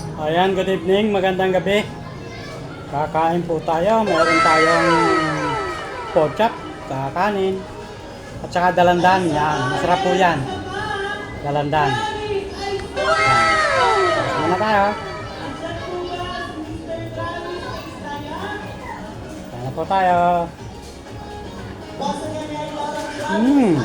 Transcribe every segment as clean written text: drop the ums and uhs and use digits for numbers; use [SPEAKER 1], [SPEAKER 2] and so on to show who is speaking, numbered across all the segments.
[SPEAKER 1] Ayan, good evening, magandang gabi. Kakain po tayo. Meron tayong pork chop, kakanin, at saka dalandan. Yan, masarap po yan. Dalandan. Tapos muna tayo. Kaya na po tayo. Mmm.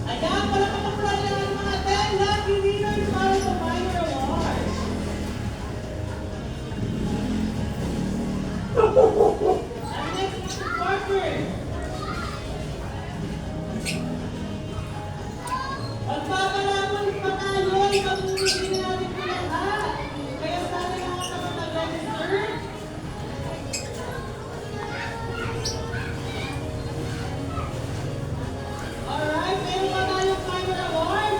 [SPEAKER 2] Ayan, wala ka pang ng mga 10 lucky winners para sa Minor Award. Ang next na partner. Magpapalaman pa tayo, ipag-uwi natin po lahat. Kaya sana lahat na mag-register. Alright, meron pa tayong Minor Award.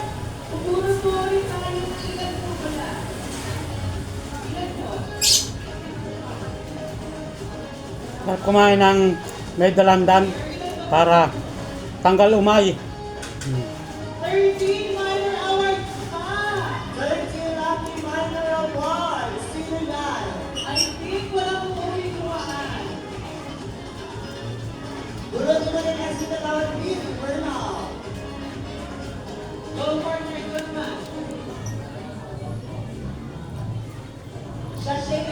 [SPEAKER 2] Pupuro-puri tayo. Ilan po pala? Ilan po?
[SPEAKER 1] At kumain ng may dalandan para tanggal umay.
[SPEAKER 2] 13 Minor Awards pa! 13 lucky Minor Awards! Sino yan? I think walang uuwi-uwaan. Tulad mo na kasi na tawag dito, Bernal. Go partner, good man. Sashay